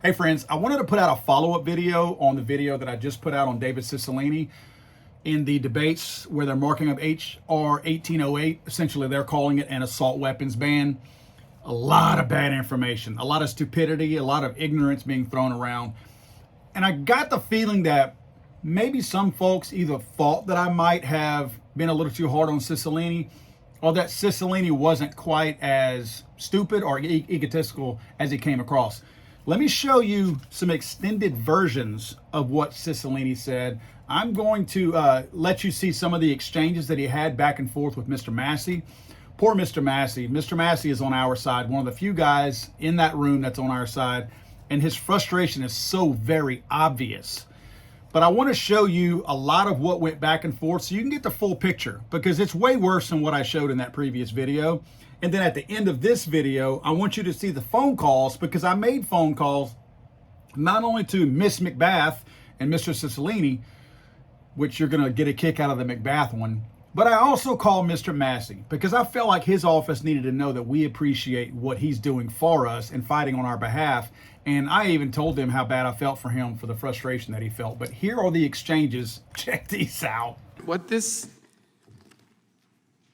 Hey friends, I wanted to put out a follow-up video on the video that I just put out on David Cicilline in the debates where they're marking up H.R. 1808. Essentially, they're calling it an assault weapons ban. A lot of bad information, a lot of stupidity, a lot of ignorance being thrown around. And I got the feeling that maybe some folks either thought that I might have been a little too hard on Cicilline, or that Cicilline wasn't quite as stupid or egotistical as he came across. Let me show you some extended versions of what Cicilline said. I'm going to let you see some of the exchanges that he had back and forth with Mr. Massie. Poor Mr. Massie. Mr. Massie is on our side, one of the few guys in that room that's on our side, and his frustration is so very obvious. But I want to show you a lot of what went back and forth so you can get the full picture, because it's way worse than what I showed in that previous video. And then at the end of this video, I want you to see the phone calls, because I made phone calls not only to Miss McBath and Mr. Cicilline, which you're going to get a kick out of the McBath one, but I also called Mr. Massie because I felt like his office needed to know that we appreciate what he's doing for us and fighting on our behalf. And I even told him how bad I felt for him for the frustration that he felt. But here are the exchanges. Check these out. What this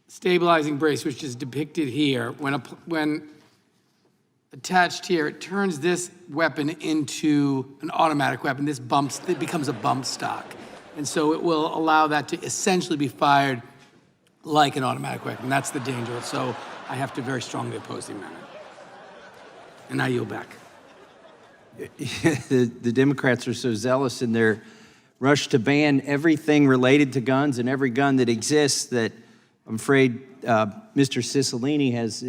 stabilizing brace, which is depicted here, when attached here, it turns this weapon into an automatic weapon. It becomes a bump stock. And so it will allow that to essentially be fired like an automatic weapon. That's the danger. So I have to very strongly oppose the amendment. And I yield back. The Democrats are so zealous in their rush to ban everything related to guns and every gun that exists that I'm afraid Mr. Cicilline has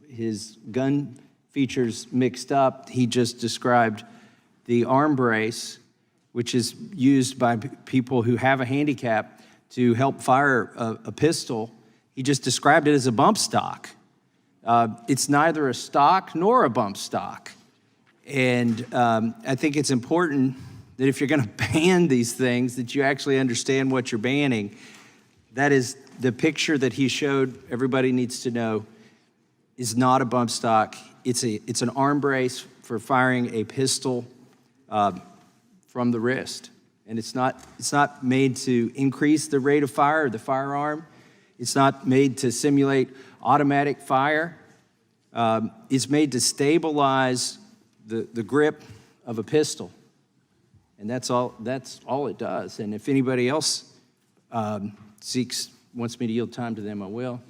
his gun features mixed up. He just described the arm brace, which is used by people who have a handicap to help fire a pistol. He just described it as a bump stock. It's neither a stock nor a bump stock. And I think it's important that if you're going to ban these things, that you actually understand what you're banning. That is the picture that he showed. Everybody needs to know is not a bump stock. It's an arm brace for firing a pistol from the wrist. And it's not made to increase the rate of fire of the firearm. It's not made to simulate automatic fire. It's made to stabilize the grip of a pistol. And that's all it does. And if anybody else wants me to yield time to them, I will.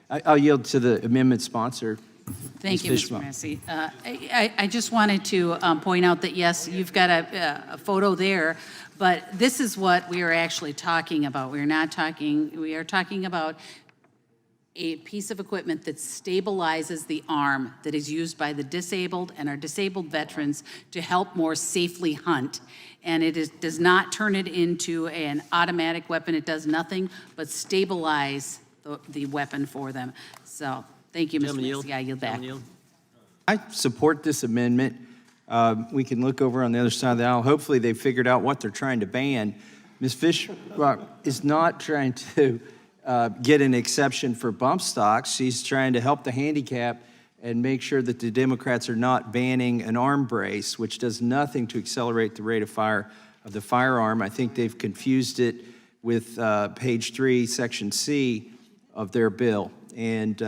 I'll yield to the amendment sponsor. Thank you, Mr. Massie. I just wanted to point out that, yes, you've got a photo there, but this is what we are actually talking about. We are talking about a piece of equipment that stabilizes the arm that is used by the disabled and our disabled veterans to help more safely hunt. And it does not turn it into an automatic weapon. It does nothing but stabilize the weapon for them. So thank you, Mr. Massie. I yield back. I support this amendment. We can look over on the other side of the aisle. Hopefully they figured out what they're trying to ban. Ms. Fishbach is not trying to get an exception for bump stocks. She's trying to help the handicap and make sure that the Democrats are not banning an arm brace, which does nothing to accelerate the rate of fire of the firearm. I think they've confused it with page 3, section C of their bill. And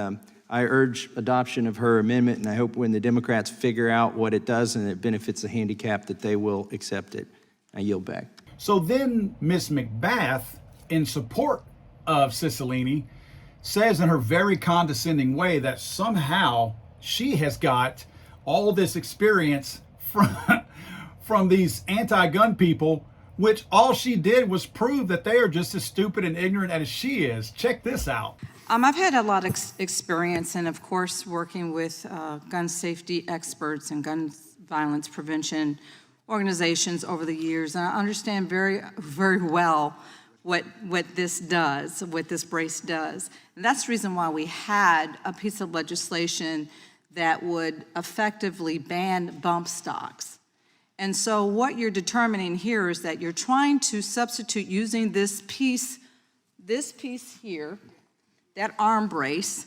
I urge adoption of her amendment, and I hope when the Democrats figure out what it does and it benefits the handicap that they will accept it. I yield back. So then Miss McBath, in support of Cicilline, says in her very condescending way that somehow she has got all this experience from these anti-gun people, which all she did was prove that they are just as stupid and ignorant as she is. Check this out. I've had a lot of experience, and of course, working with gun safety experts and gun violence prevention organizations over the years, and I understand very, very well what this does, what this brace does. And that's the reason why we had a piece of legislation that would effectively ban bump stocks. And so what you're determining here is that you're trying to substitute using this piece here, that arm brace,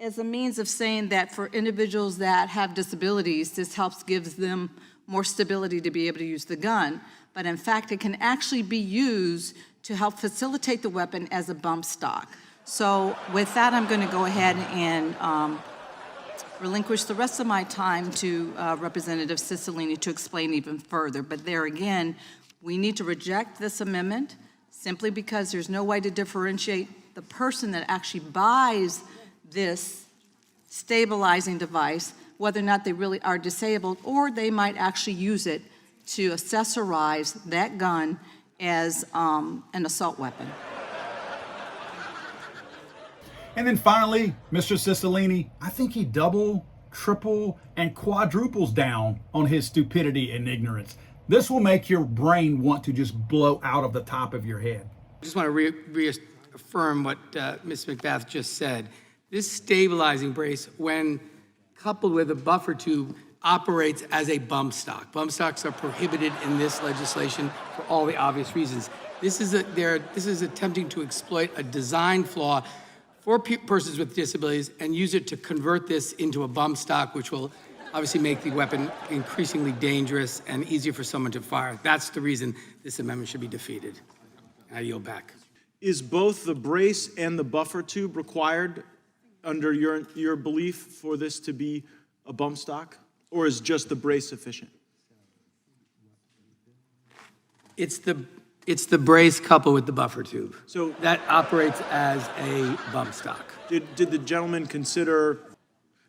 as a means of saying that for individuals that have disabilities, this gives them more stability to be able to use the gun. But in fact, it can actually be used to help facilitate the weapon as a bump stock. So with that, I'm going to go ahead and relinquish the rest of my time to Representative Cicilline to explain even further. But there again, we need to reject this amendment simply because there's no way to differentiate the person that actually buys this stabilizing device, whether or not they really are disabled, or they might actually use it to accessorize that gun as an assault weapon. And then finally, Mr. Cicilline, I think he double, triple, and quadruples down on his stupidity and ignorance. This will make your brain want to just blow out of the top of your head. I just want to reaffirm what Ms. McBath just said. This stabilizing brace, when coupled with a buffer tube, operates as a bump stock. Bump stocks are prohibited in this legislation for all the obvious reasons. This is attempting to exploit a design flaw for persons with disabilities and use it to convert this into a bump stock, which will obviously make the weapon increasingly dangerous and easier for someone to fire. That's the reason this amendment should be defeated. I yield back. Is both the brace and the buffer tube required under your belief for this to be a bump stock? Or is just the brace sufficient? It's the brace coupled with the buffer tube. So that operates as a bump stock. did the gentleman consider,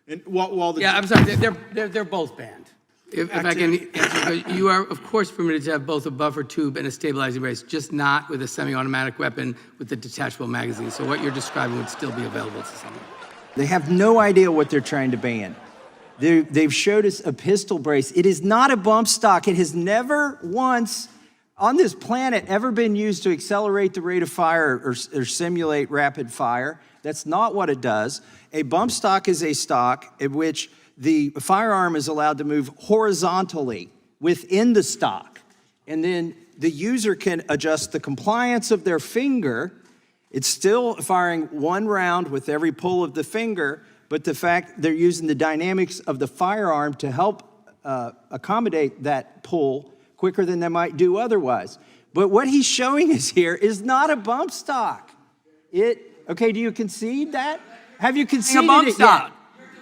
and while the Yeah, I'm sorry, they're both banned. If I can answer, you are, of course, permitted to have both a buffer tube and a stabilizing brace, just not with a semi-automatic weapon with the detachable magazine. So what you're describing would still be available to someone. They have no idea what they're trying to ban. They've showed us a pistol brace. It is not a bump stock. It has never once on this planet ever been used to accelerate the rate of fire or simulate rapid fire. That's not what it does. A bump stock is a stock in which the firearm is allowed to move horizontally within the stock. And then the user can adjust the compliance of their finger. It's still firing one round with every pull of the finger, but the fact they're using the dynamics of the firearm to help accommodate that pull quicker than they might do otherwise. But what he's showing us here is not a bump stock. Okay, do you concede that? Have you conceded a bump it stock. yet?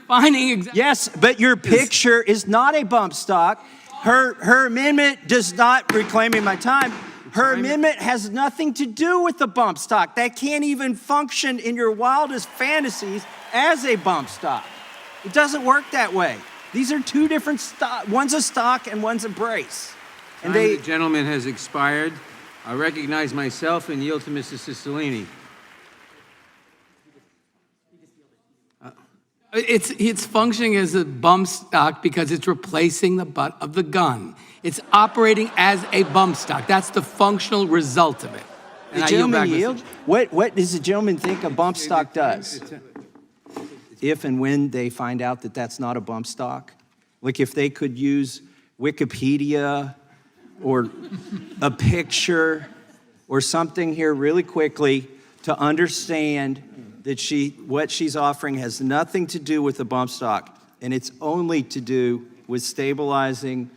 Finding exactly. Yes, but your picture is not a bump stock. Her amendment does not, reclaiming my time, her amendment has nothing to do with the bump stock. That can't even function in your wildest fantasies as a bump stock. It doesn't work that way. These are two different stock. One's a stock and one's a brace. And The gentleman has expired. I recognize myself and yield to Mrs. Cicilline. It's functioning as a bump stock because it's replacing the butt of the gun. It's operating as a bump stock. That's the functional result of it. The gentleman yield? What does the gentleman think a bump stock does? If and when they find out that that's not a bump stock? Like if they could use Wikipedia or a picture or something here really quickly to understand that what she's offering has nothing to do with the bump stock, and it's only to do with stabilizing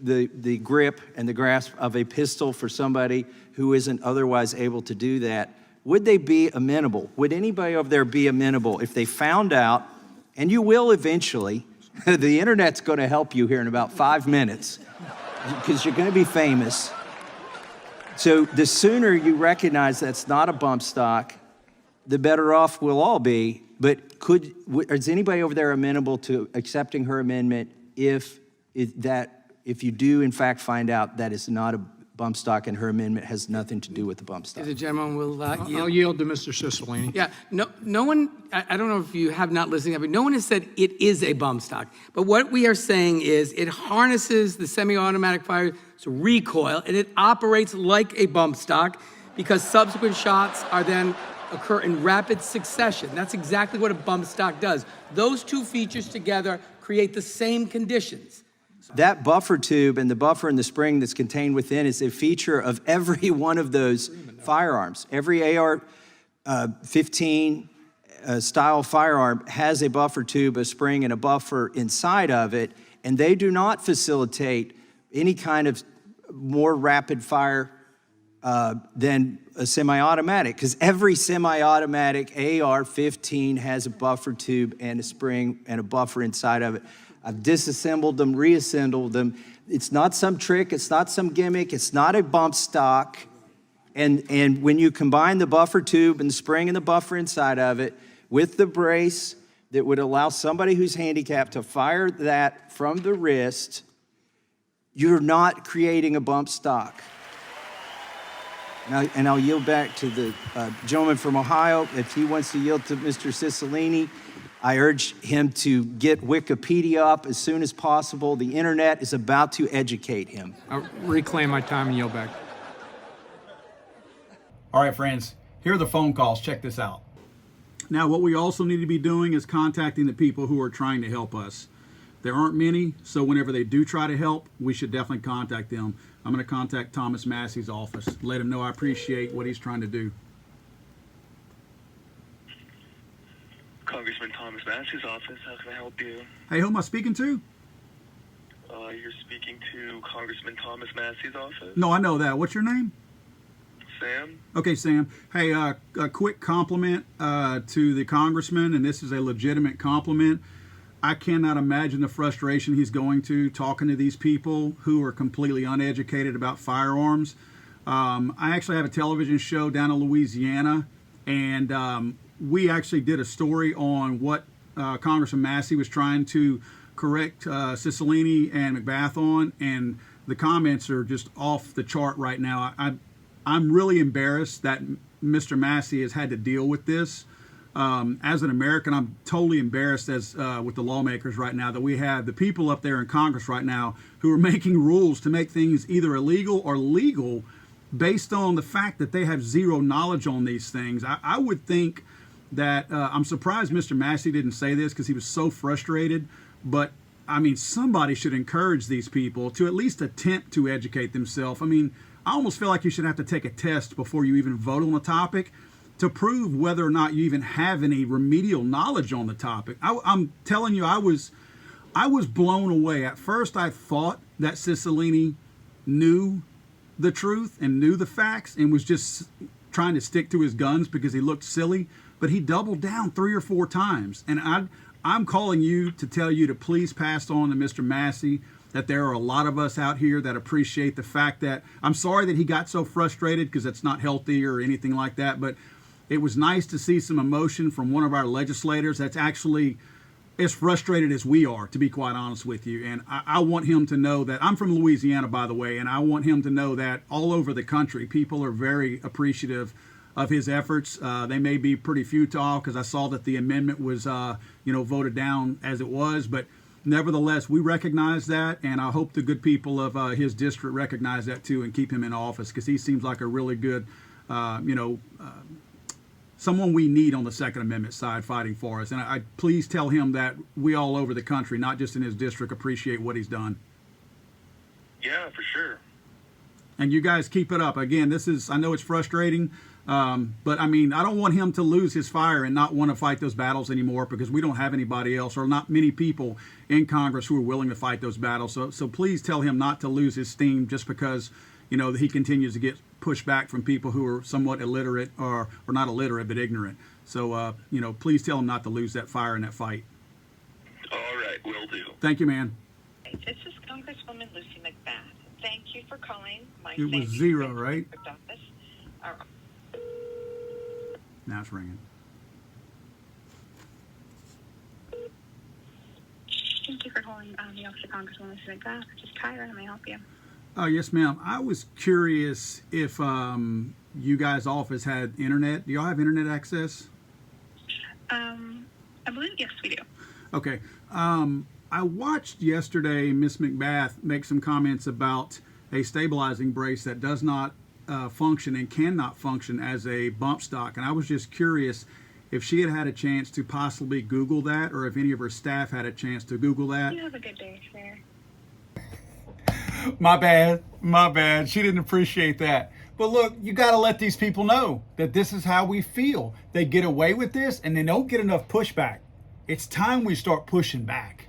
the grip and the grasp of a pistol for somebody who isn't otherwise able to do that. Would they be amenable? Would anybody over there be amenable if they found out, and you will eventually, the internet's going to help you here in about 5 minutes, because you're going to be famous. So the sooner you recognize that's not a bump stock, the better off we'll all be. But is anybody over there amenable to accepting her amendment if you do in fact find out that it's not a bump stock and her amendment has nothing to do with the bump stock? The gentleman will yield. I'll yield to Mr. Cicilline. Yeah, no one, I don't know if you have not listened, but no one has said it is a bump stock. But what we are saying is it harnesses the semi-automatic fire's recoil, and it operates like a bump stock because subsequent shots are then occur in rapid succession. That's exactly what a bump stock does. Those two features together create the same conditions. That buffer tube and the buffer and the spring that's contained within is a feature of every one of those firearms. Every AR-15, style firearm has a buffer tube, a spring, and a buffer inside of it, and they do not facilitate any kind of more rapid fire than a semi-automatic, because every semi-automatic AR-15 has a buffer tube and a spring and a buffer inside of it. I've disassembled them, reassembled them. It's not some trick, it's not some gimmick, it's not a bump stock. And when you combine the buffer tube and the spring and the buffer inside of it with the brace that would allow somebody who's handicapped to fire that from the wrist, you're not creating a bump stock. And I'll yield back to the gentleman from Ohio. If he wants to yield to Mr. Cicilline, I urge him to get Wikipedia up as soon as possible. The internet is about to educate him. I'll reclaim my time and yield back. All right, friends, here are the phone calls. Check this out. Now, what we also need to be doing is contacting the people who are trying to help us. There aren't many, so whenever they do try to help, we should definitely contact them. I'm going to contact Thomas Massie's office, let him know I appreciate what he's trying to do. Congressman Thomas Massie's office, how can I help you? Hey, who am I speaking to? You're speaking to Congressman Thomas Massie's office? No, I know that. What's your name? Sam? Okay, Sam. Hey, a quick compliment to the congressman, and this is a legitimate compliment. I cannot imagine the frustration he's going to talking to these people who are completely uneducated about firearms. I actually have a television show down in Louisiana, and we actually did a story on what Congressman Massie was trying to correct Cicilline and McBath on, and the comments are just off the chart right now. I'm really embarrassed that Mr. Massie has had to deal with this. As an American, I'm totally embarrassed as with the lawmakers right now that we have the people up there in Congress right now who are making rules to make things either illegal or legal based on the fact that they have zero knowledge on these things. I would think that I'm surprised Mr. Massie didn't say this because he was so frustrated, but I mean, somebody should encourage these people to at least attempt to educate themselves. I mean, I almost feel like you should have to take a test before you even vote on the topic to prove whether or not you even have any remedial knowledge on the topic. I'm telling you, I was blown away. At first, I thought that Cicilline knew the truth and knew the facts and was just trying to stick to his guns because he looked silly, but he doubled down 3 or 4 times. And I'm calling you to tell you to please pass on to Mr. Massie that there are a lot of us out here that appreciate the fact that, I'm sorry that he got so frustrated because it's not healthy or anything like that, but it was nice to see some emotion from one of our legislators that's actually as frustrated as we are, to be quite honest with you. And I want him to know that, I'm from Louisiana, by the way, and I want him to know that all over the country, people are very appreciative of his efforts. They may be pretty futile because I saw that the amendment was, voted down as it was, but nevertheless, we recognize that, and I hope the good people of his district recognize that too and keep him in office because he seems like a really good, someone we need on the Second Amendment side fighting for us. And I please tell him that we all over the country, not just in his district, appreciate what he's done. Yeah, for sure. And you guys keep it up. Again, I know it's frustrating, but I mean, I don't want him to lose his fire and not want to fight those battles anymore because we don't have anybody else or not many people in Congress who are willing to fight those battles. So please tell him not to lose his steam just because, he continues to get pushback from people who are somewhat illiterate or not illiterate, but ignorant. So, please tell him not to lose that fire in that fight. All right, will do. Thank you, man. This is Congresswoman Lucy McBath. Thank you for calling my It was 0, right? office. Now it's ringing. Thank you for calling the office of Congresswoman Lucy McBath. This is Tyra. How may I help you? Yes, ma'am. I was curious if you guys' office had internet. Do y'all have internet access? I believe, yes, we do. Okay. I watched yesterday Miss McBath make some comments about a stabilizing brace that does not function and cannot function as a bump stock. And I was just curious if she had had a chance to possibly Google that or if any of her staff had a chance to Google that. You have a good day, sir. My bad. She didn't appreciate that. But look, you got to let these people know that this is how we feel. They get away with this and they don't get enough pushback. It's time we start pushing back.